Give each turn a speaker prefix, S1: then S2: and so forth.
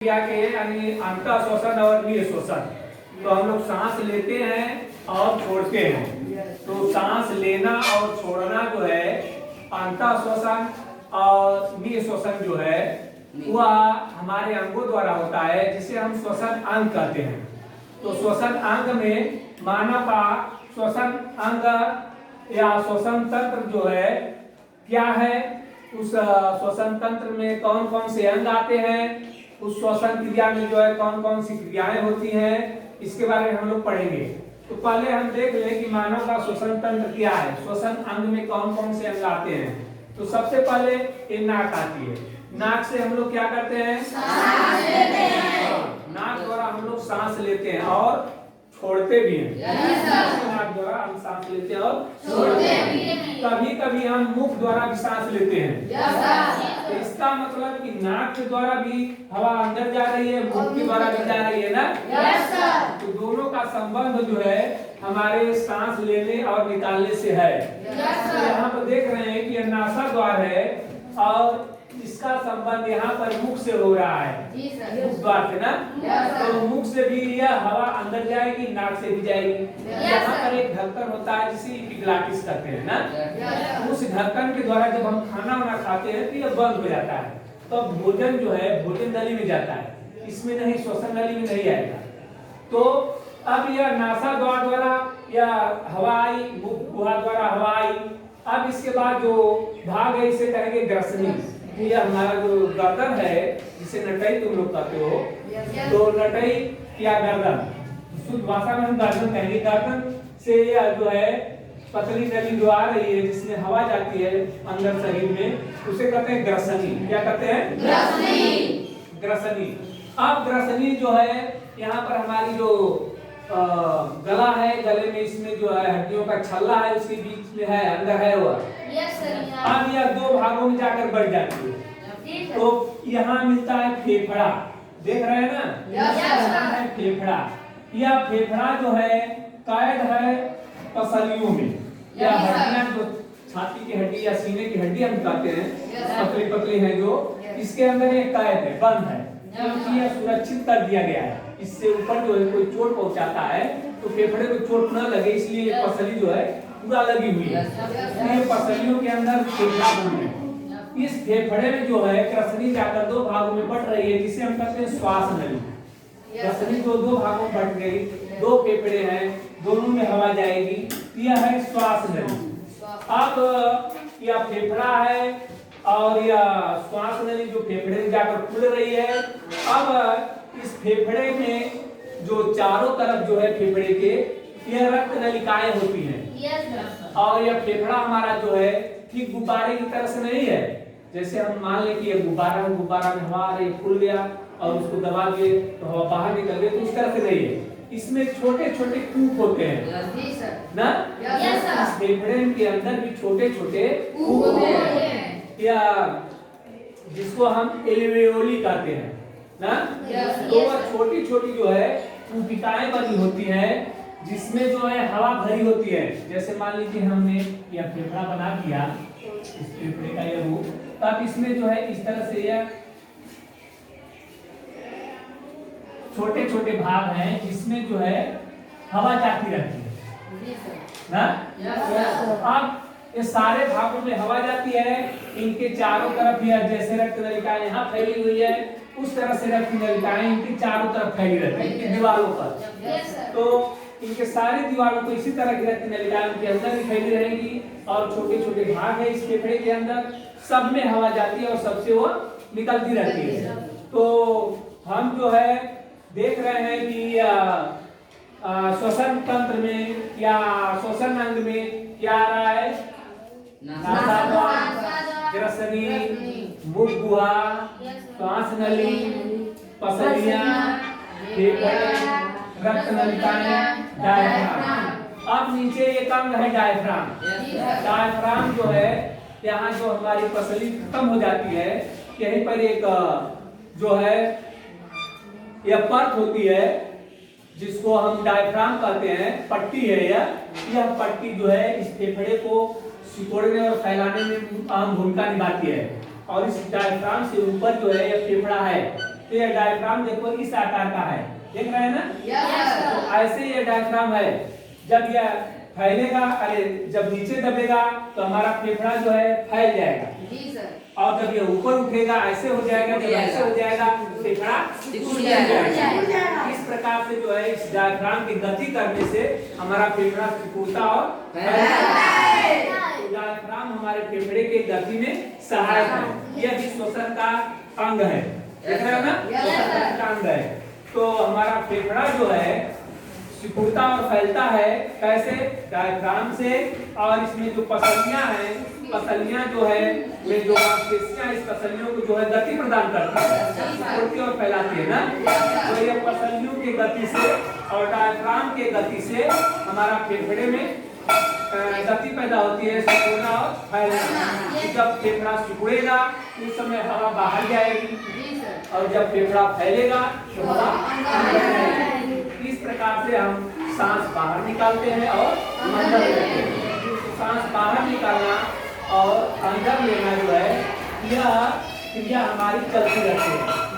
S1: क्रिया के यानी अंतः श्वसन और निःश्वसन। तो हम लोग सांस लेते हैं और छोड़ते हैं। तो सांस लेना और छोड़ना जो है अंतः श्वसन और निःश्वसन जो है वह हमारे अंगों द्वारा होता है, जिसे हम श्वसन अंग कहते हैं। तो श्वसन अंग में मानव का श्वसन अंग या श्वसन तंत्र जो है क्या है, उस श्वसन तंत्र में कौन कौन से अंग आते हैं, उस श्वसन क्रिया में जो है कौन कौन सी क्रियाएं होती हैं, इसके बारे में हम लोग पढ़ेंगे। तो पहले हम देख लें कि मानव का श्वसन तंत्र क्या है, श्वसन अंग में कौन कौन से अंग आते हैं। तो सबसे पहले ये नाक आती है। नाक से हम लोग क्या करते हैं, सांस लेते हैं। नाक द्वारा हम लोग सांस लेते हैं और छोड़ते भी हैं। नाक द्वारा हम सांस लेते हैं और छोड़ते भी हैं। कभी कभी हम मुख द्वारा भी सांस लेते हैं। तो इसका मतलब कि नाक के द्वारा भी हवा अंदर जा रही है, मुख के द्वारा भी जा रही है ना। तो दोनों का संबंध जो है हमारे सांस लेने और निकालने से है। तो यहाँ पर देख रहे हैं कि यह नासा द्वार है और इसका संबंध यहाँ पर मुख से हो रहा है, मुख द्वार से ना। तो मुख से भी यह हवा अंदर जाएगी, नाक से भी जाएगी। यहाँ पर एक ढक्कन होता है जिसे एपिग्लॉटिस कहते हैं ना। उस ढक्कन के द्वारा जब हम खाना वाना खाते हैं तो यह बंद हो जाता है, तो भोजन जो है भोजन नली में जाता है, इसमें नहीं, श्वसन नली में नहीं आएगा। तो अब यह नासा द्वारा या हवा आई, मुख गुहा द्वारा हवा आई। अब इसके बाद जो भाग है इसे कहेंगे ग्रसनी। यह हमारा जो गर्दन है जिसे नटई तुम लोग कहते हो, तो नटई या गर्दन, शुद्ध भाषा में हम गर्दन कहेंगे। गर्दन से यह जो है पतली नली जो आ रही है जिसमें हवा जाती है अंदर शरीर में, उसे कहते हैं ग्रसनी। क्या कहते हैं, ग्रसनी। ग्रसनी। अब ग्रसनी जो है यहाँ पर हमारी जो गला है, गले में इसमें जो है हड्डियों का छल्ला है, उसके बीच में है, अंदर है वह। अब यह दो भागों में जाकर बढ़ जाती है। तो यहाँ मिलता है फेफड़ा, देख रहे हैं ना, यहाँ है फेफड़ा। यह फेफड़ा जो है कैद है पसलियों में, या हड्डियां जो छाती की हड्डी या सीने की हड्डी हम कहते हैं, पतली पतली है जो, इसके अंदर ये कैद है, बंद है, क्योंकि यह सुरक्षित कर दिया गया है। इससे ऊपर जो है कोई चोट पहुंचाता है तो फेफड़े को चोट न लगे, इसलिए ये पसली जो है पूरा लगी हुई है। ये पसलियों के अंदर फेफड़ा बन है। इस फेफड़े में जो है ग्रसनी जाकर दो भागों में बट रही है, जिसे हम कहते हैं श्वास नली। ग्रसनी जो दो भागों में बट गई, दो फेफड़े हैं, दोनों में हवा जाएगी, यह है श्वास नली। अब यह फेफड़ा है और यह श्वास नली जो फेफड़े में जाकर खुल रही है। अब इस फेफड़े में जो चारों तरफ जो है फेफड़े के, यह रक्त नलिकाएं होती हैं। और यह फेफड़ा हमारा जो है ठीक गुब्बारे की तरह से नहीं है। जैसे हम मान लें कि यह गुब्बारा में हवा आ रही, खुल गया और उसको दबा दिए तो हवा बाहर निकल गई, तो उस तरह से नहीं है। इसमें छोटे छोटे कूप होते हैं ना। इस फेफड़े के अंदर भी छोटे छोटे कूप होते हैं, या जिसको हम एल्वेओली कहते हैं ना। तो वह छोटी छोटी जो है कूपिकाएं बनी होती हैं, जिसमें जो है हवा भरी होती है। जैसे मान लीजिए हमने यह फेफड़ा बना दिया, इस फेफड़े का यह रूप, तब इसमें जो है इस तरह से यह छोटे छोटे भाग हैं जिसमें जो है हवा जाती रहती है ना। अब ये सारे भागों में हवा जाती है, इनके चारों तरफ यह जैसे रक्त नलिकाएं यहाँ फैली हुई है, उस तरह से रक्त नलिकाएं इनकी चारों तरफ फैली रहती है, इनकी दीवारों पर। तो इनके सारी दीवारों को इसी तरह की रक्त नलिकाएं उनके अंदर भी फैली रहेगी, और छोटे छोटे भाग है इस फेफड़े के अंदर, सब में हवा जाती है और सबसे वो निकलती रहती है। तो हम जो है देख रहे हैं कि श्वसन तंत्र में या श्वसन अंग में क्या आ रहा है, नासाद्वार, ग्रसनी, मुख गुहा, श्वास नली, पसलियां, फेफड़े, रक्त नलिकाएं, डायफ्राम। अब नीचे एक अंग है डायफ्राम। डायफ्राम जो है यहाँ जो हमारी पसली खत्म हो जाती है, यहीं पर एक जो है यह परत होती है जिसको हम डायफ्राम कहते हैं, पट्टी है यह पट्टी जो है इस फेफड़े को सिकोड़ने और फैलाने में अहम भूमिका निभाती है। और इस डायफ्राम से ऊपर जो है यह फेफड़ा है, तो ये डायफ्राम देखो इस आकार का है, देख रहे हैं ना। तो ऐसे ये डायफ्राम है, जब यह फैलेगा, अरे जब नीचे दबेगा तो हमारा फेफड़ा जो है फैल जाएगा, और जब ये ऊपर उठेगा ऐसे हो जाएगा, जब ऐसे हो जाएगा फेफड़ा टूट जाएगा। इस प्रकार से जो है इस डायफ्राम की गति करने से हमारा फेफड़ा सिकुड़ता और डायफ्राम हमारे फेफड़े के गति में सहायक है। यह भी श्वसन का अंग है, देख रहे हो ना, श्वसन का अंग है। तो हमारा फेफड़ा जो है सिकुड़ता और फैलता है कैसे, डायफ्राम से। और इसमें जो पसलियां हैं, पसलियां जो है वे जो मांसपेशियां इस पसलियों को जो है गति प्रदान करती है, सिकुड़ती और फैलाती है ना। तो ये पसलियों की गति से और डायफ्राम के गति से हमारा फेफड़े में गति पैदा होती है, सिकुड़ना और फैलना। जब फेफड़ा सिकुड़ेगा उस समय हवा बाहर जाएगी, और जब फेफड़ा फैलेगा तो हवा अंदर जाएगी। इस प्रकार से हम सांस बाहर निकालते हैं और अंदर लेते हैं। तो सांस बाहर निकालना और अंदर लेना जो है, यह क्रिया हमारी चलती रहती है।